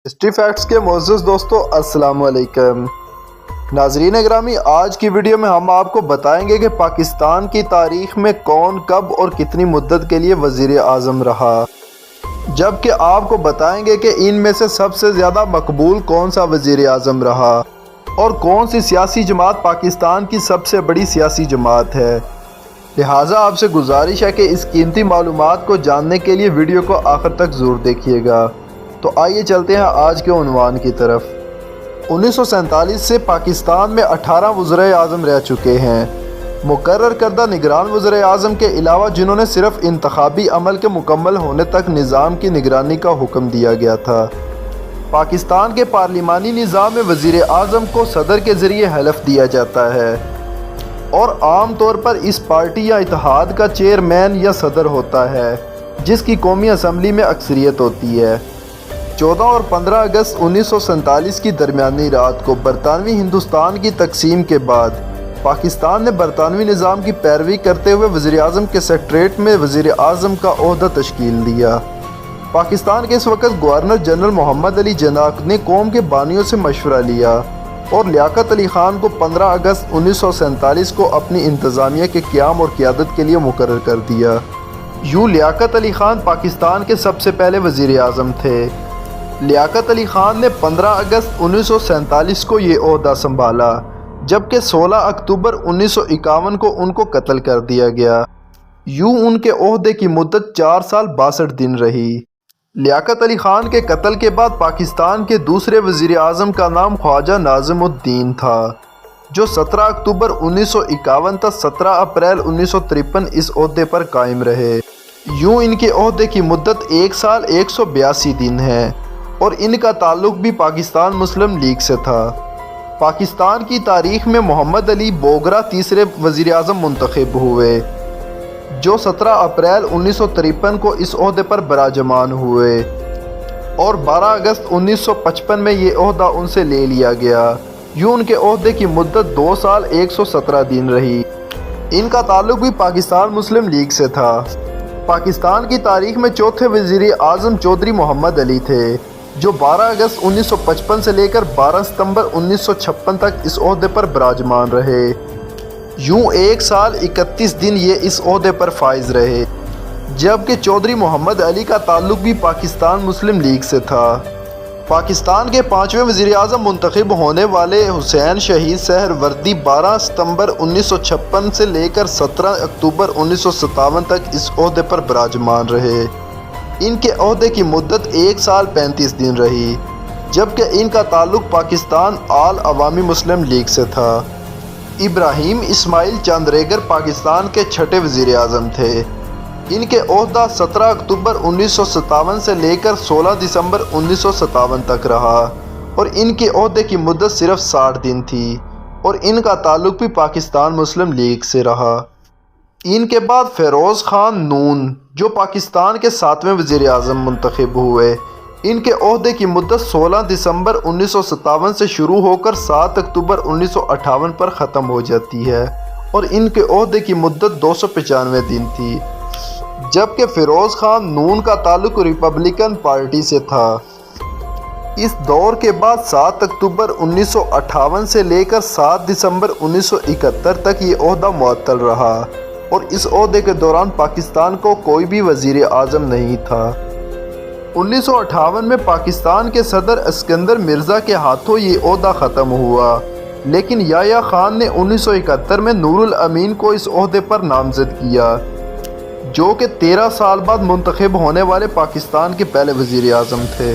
History facts کے معزز دوستو السلام علیکم۔ ناظرین اکرامی، آج کی ویڈیو میں ہم آپ کو بتائیں گے کہ پاکستان کی تاریخ میں کون کب اور کتنی مدت کے لیے وزیر اعظم رہا، جبکہ آپ کو بتائیں گے کہ ان میں سے سب سے زیادہ مقبول کون سا وزیر اعظم رہا اور کون سی سیاسی جماعت پاکستان کی سب سے بڑی سیاسی جماعت ہے۔ لہٰذا آپ سے گزارش ہے کہ اس قیمتی معلومات کو جاننے کے لیے ویڈیو کو آخر تک ضرور دیکھیے گا۔ تو آئیے چلتے ہیں آج کے عنوان کی طرف۔ 1947 سے پاکستان میں 18 وزرائے اعظم رہ چکے ہیں۔ مقرر کردہ نگران وزرائے اعظم کے علاوہ جنہوں نے صرف انتخابی عمل کے مکمل ہونے تک نظام کی نگرانی کا حکم دیا گیا تھا۔ پاکستان کے پارلیمانی نظام میں وزیر اعظم کو صدر کے ذریعے حلف دیا جاتا ہے اور عام طور پر اس پارٹی یا اتحاد کا چیئرمین یا صدر ہوتا ہے جس کی قومی اسمبلی میں اکثریت ہوتی ہے۔ 14 اور 15 اگست 1947 کی درمیانی رات کو برطانوی ہندوستان کی تقسیم کے بعد پاکستان نے برطانوی نظام کی پیروی کرتے ہوئے وزیر اعظم کے سیکریٹریٹ میں وزیر اعظم کا عہدہ تشکیل دیا۔ پاکستان کے اس وقت گورنر جنرل محمد علی جناح نے قوم کے بانیوں سے مشورہ لیا اور لیاقت علی خان کو 15 اگست 1947 کو اپنی انتظامیہ کے قیام اور قیادت کے لیے مقرر کر دیا۔ یوں لیاقت علی خان پاکستان کے سب سے پہلے وزیر اعظم تھے۔ لیاقت علی خان نے 15 اگست 1947 کو یہ عہدہ سنبھالا، جبکہ 16 اکتوبر 1951 کو ان کو قتل کر دیا گیا۔ یوں ان کے عہدے کی مدت 4 سال 62 دن رہی۔ لیاقت علی خان کے قتل کے بعد پاکستان کے دوسرے وزیر اعظم کا نام خواجہ ناظم الدین تھا، جو 17 اکتوبر 1951 تا 17 اپریل 1953 اس عہدے پر قائم رہے۔ یوں ان کے عہدے کی مدت 1 سال 182 دن ہے اور ان کا تعلق بھی پاکستان مسلم لیگ سے تھا۔ پاکستان کی تاریخ میں محمد علی بوگرا تیسرے وزیر اعظم منتخب ہوئے، جو 17 اپریل 1953 کو اس عہدے پر براجمان ہوئے اور 12 اگست 1955 میں یہ عہدہ ان سے لے لیا گیا۔ یوں ان کے عہدے کی مدت 2 سال 117 دن رہی۔ ان کا تعلق بھی پاکستان مسلم لیگ سے تھا۔ پاکستان کی تاریخ میں چوتھے وزیر اعظم چودھری محمد علی تھے، جو 12 اگست 1955 سے لے کر 12 ستمبر 1956 تک اس عہدے پر براجمان رہے۔ یوں 1 سال 31 دن یہ اس عہدے پر فائز رہے، جبکہ چودھری محمد علی کا تعلق بھی پاکستان مسلم لیگ سے تھا۔ پاکستان کے 5ویں وزیر اعظم منتخب ہونے والے حسین شہید سہروردی 12 ستمبر 1956 سے لے کر 17 اکتوبر 1957 تک اس عہدے پر براجمان رہے۔ ان کے عہدے کی مدت 1 سال 35 دن رہی، جبکہ ان کا تعلق پاکستان آل عوامی مسلم لیگ سے تھا۔ ابراہیم اسماعیل چاندریگر پاکستان کے 6 وزیر اعظم تھے۔ ان کے عہدہ 17 اکتوبر 1957 سے لے کر 16 دسمبر 1957 تک رہا اور ان کے عہدے کی مدت صرف 60 دن تھی اور ان کا تعلق بھی پاکستان مسلم لیگ سے رہا۔ ان کے بعد فیروز خان نون، جو پاکستان کے 7ویں وزیر اعظم منتخب ہوئے۔ ان کے عہدے کی مدت 16 دسمبر 1957 سے شروع ہو کر 7 اکتوبر 1958 پر ختم ہو جاتی ہے اور ان کے عہدے کی مدت 295 دن تھی، جبکہ فیروز خان نون کا تعلق ریپبلکن پارٹی سے تھا۔ اس دور کے بعد 7 اکتوبر 1958 سے لے کر 7 دسمبر 1971 تک یہ عہدہ معطل رہا اور اس عہدے کے دوران پاکستان کو کوئی بھی وزیر اعظم نہیں تھا۔ 1958 میں پاکستان کے صدر اسکندر مرزا کے ہاتھوں یہ عہدہ ختم ہوا، لیکن یحییٰ خان نے 1971 میں نور الامین کو اس عہدے پر نامزد کیا، جو کہ 13 سال بعد منتخب ہونے والے پاکستان کے پہلے وزیر اعظم تھے،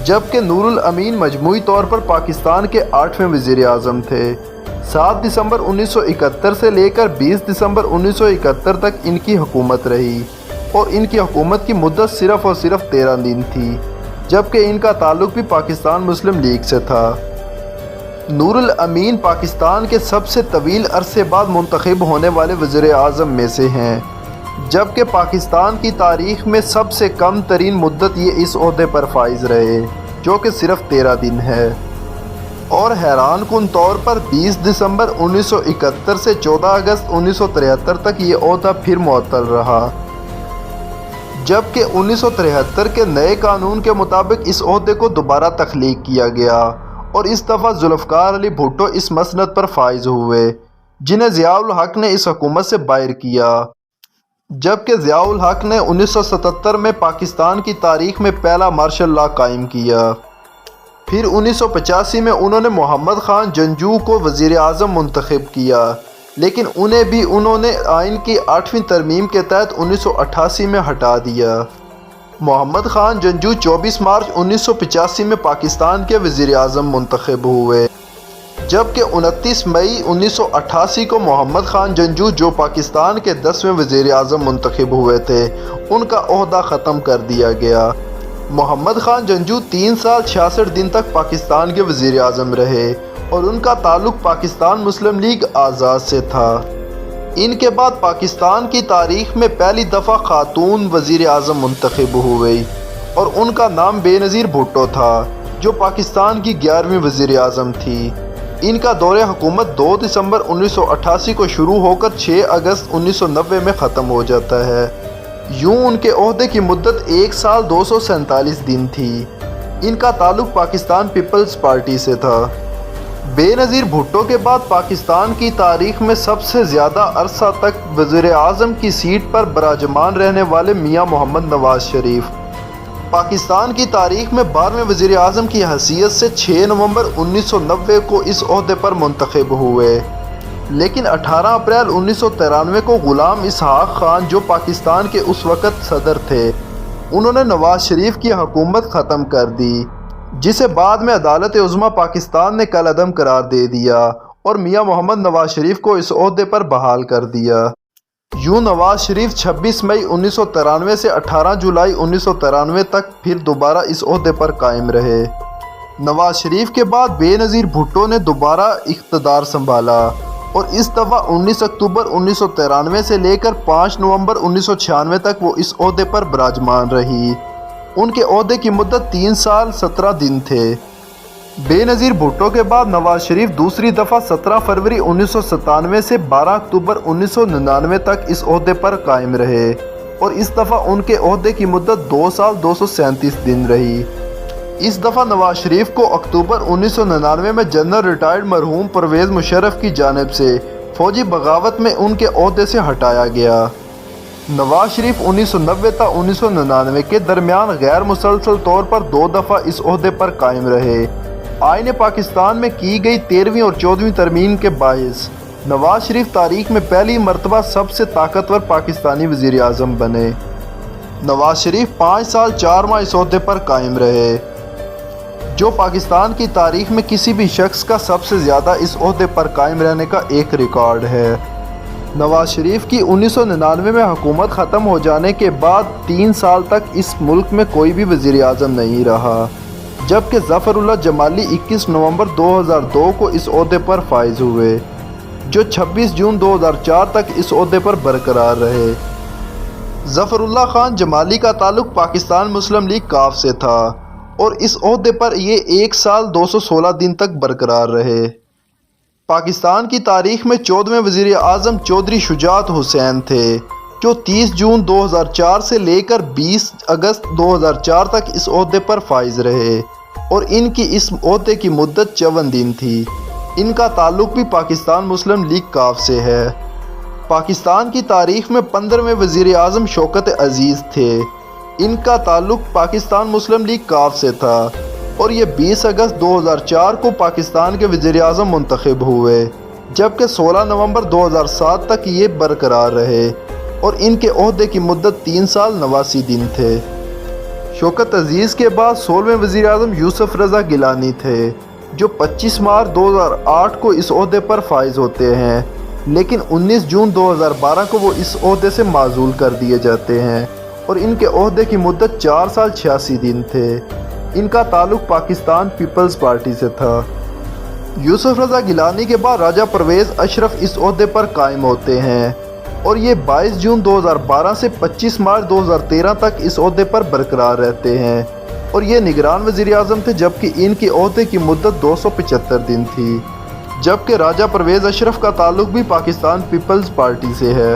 جبکہ نور الامین مجموعی طور پر پاکستان کے 8ویں وزیر اعظم تھے۔ 7 دسمبر 1971 سے لے کر 20 دسمبر 1971 تک ان کی حکومت رہی اور ان کی حکومت کی مدت صرف اور صرف 13 دن تھی، جبکہ ان کا تعلق بھی پاکستان مسلم لیگ سے تھا۔ نور الامین پاکستان کے سب سے طویل عرصے بعد منتخب ہونے والے وزیر اعظم میں سے ہیں، جبکہ پاکستان کی تاریخ میں سب سے کم ترین مدت یہ اس عہدے پر فائز رہے، جو کہ صرف 13 دن ہے۔ اور حیران کن طور پر 20 دسمبر 1971 سے 14 اگست 1973 تک یہ عہدہ پھر معطل رہا، جبکہ 1973 کے نئے قانون کے مطابق اس عہدے کو دوبارہ تخلیق کیا گیا اور اس دفعہ ذوالفقار علی بھٹو اس مسند پر فائز ہوئے جنہیں ضیاء الحق نے اس حکومت سے باہر کیا، جبکہ ضیاء الحق نے 1977 میں پاکستان کی تاریخ میں پہلا مارشل لا قائم کیا۔ پھر 1985 میں انہوں نے محمد خان جنجو کو وزیر اعظم منتخب کیا، لیکن انہوں نے آئین کی 8ویں ترمیم کے تحت 1988 میں ہٹا دیا۔ محمد خان جنجو 24 مارچ 1985 میں پاکستان کے وزیر اعظم منتخب ہوئے، جبکہ 29 مئی 1988 کو محمد خان جنجو جو پاکستان کے 10ویں وزیر اعظم منتخب ہوئے تھے ان کا عہدہ ختم کر دیا گیا۔ محمد خان جنجو 3 سال 66 دن تک پاکستان کے وزیر اعظم رہے اور ان کا تعلق پاکستان مسلم لیگ آزاد سے تھا۔ ان کے بعد پاکستان کی تاریخ میں پہلی دفعہ خاتون وزیر اعظم منتخب ہوئی اور ان کا نام بے نظیر بھٹو تھا جو پاکستان کی 11ویں وزیر اعظم تھی۔ ان کا دور حکومت 2 دسمبر 1988 کو شروع ہو کر 6 اگست 1990 میں ختم ہو جاتا ہے۔ یوں ان کے عہدے کی مدت 1 سال 247 دن تھی۔ ان کا تعلق پاکستان پیپلز پارٹی سے تھا۔ بے نظیر بھٹو کے بعد پاکستان کی تاریخ میں سب سے زیادہ عرصہ تک وزیر اعظم کی سیٹ پر براجمان رہنے والے میاں محمد نواز شریف پاکستان کی تاریخ میں 12ویں وزیر اعظم کی حیثیت سے 6 نومبر 1990 کو اس عہدے پر منتخب ہوئے، لیکن 18 اپریل 1993 کو غلام اسحاق خان جو پاکستان کے اس وقت صدر تھے انہوں نے نواز شریف کی حکومت ختم کر دی، جسے بعد میں عدالت عظمیٰ پاکستان نے کالعدم قرار دے دیا اور میاں محمد نواز شریف کو اس عہدے پر بحال کر دیا۔ یوں نواز شریف 26 مئی 1993 سے 18 جولائی 1993 تک پھر دوبارہ اس عہدے پر قائم رہے۔ نواز شریف کے بعد بے نظیر بھٹو نے دوبارہ اقتدار سنبھالا اور اس دفعہ 19 اکتوبر 1993 سے لے کر 5 نومبر 1996 تک وہ اس عہدے پر براجمان رہی۔ ان کے عہدے کی مدت 3 سال 17 دن تھے۔ بے نظیر بھٹو کے بعد نواز شریف دوسری دفعہ 17 فروری 1997 سے 12 اکتوبر 1999 تک اس عہدے پر قائم رہے اور اس دفعہ ان کے عہدے کی مدت 2 سال 237 دن رہی۔ اس دفعہ نواز شریف کو اکتوبر 1999 میں جنرل ریٹائرڈ مرحوم پرویز مشرف کی جانب سے فوجی بغاوت میں ان کے عہدے سے ہٹایا گیا۔ نواز شریف 1990 تا 1999 کے درمیان غیر مسلسل طور پر 2 دفعہ اس عہدے پر قائم رہے۔ آئین پاکستان میں کی گئی 13ویں اور 14ویں ترمیم کے باعث نواز شریف تاریخ میں پہلی مرتبہ سب سے طاقتور پاکستانی وزیر اعظم بنے۔ نواز شریف 5 سال 4 ماہ اس عہدے پر قائم رہے، جو پاکستان کی تاریخ میں کسی بھی شخص کا سب سے زیادہ اس عہدے پر قائم رہنے کا ایک ریکارڈ ہے۔ نواز شریف کی 1999 میں حکومت ختم ہو جانے کے بعد 3 سال تک اس ملک میں کوئی بھی وزیر اعظم نہیں رہا، جبکہ ظفر اللہ جمالی 21 نومبر 2002 کو اس عہدے پر فائز ہوئے، جو 26 جون 2004 تک اس عہدے پر برقرار رہے۔ ظفر اللہ خان جمالی کا تعلق پاکستان مسلم لیگ کاف سے تھا اور اس عہدے پر یہ 1 سال 216 دن تک برقرار رہے۔ پاکستان کی تاریخ میں 14ویں وزیر اعظم چودھری شجاعت حسین تھے، جو 30 جون 2004 سے لے کر 20 اگست 2004 تک اس عہدے پر فائز رہے اور ان کی اس عہدے کی مدت 54 دن تھی۔ ان کا تعلق بھی پاکستان مسلم لیگ کاف سے ہے۔ پاکستان کی تاریخ میں 15ویں وزیر اعظم شوکت عزیز تھے۔ ان کا تعلق پاکستان مسلم لیگ کاف سے تھا اور یہ 20 اگست 2004 کو پاکستان کے وزیر اعظم منتخب ہوئے، جبکہ 16 نومبر 2007 تک یہ برقرار رہے اور ان کے عہدے کی مدت 3 سال 89 دن تھے۔ شوکت عزیز کے بعد 16ویں وزیر اعظم یوسف رضا گیلانی تھے، جو 25 مارچ 2008 کو اس عہدے پر فائز ہوتے ہیں، لیکن 19 جون 2012 کو وہ اس عہدے سے معزول کر دیے جاتے ہیں اور ان کے عہدے کی مدت 4 سال 86 دن تھے۔ ان کا تعلق پاکستان پیپلز پارٹی سے تھا۔ یوسف رضا گیلانی کے بعد راجہ پرویز اشرف اس عہدے پر قائم ہوتے ہیں اور یہ 22 جون 2012 سے 25 مارچ 2013 تک اس عہدے پر برقرار رہتے ہیں اور یہ نگران وزیر اعظم تھے، جبکہ ان کے عہدے کی مدت 275 دن تھی، جبکہ راجہ پرویز اشرف کا تعلق بھی پاکستان پیپلز پارٹی سے ہے۔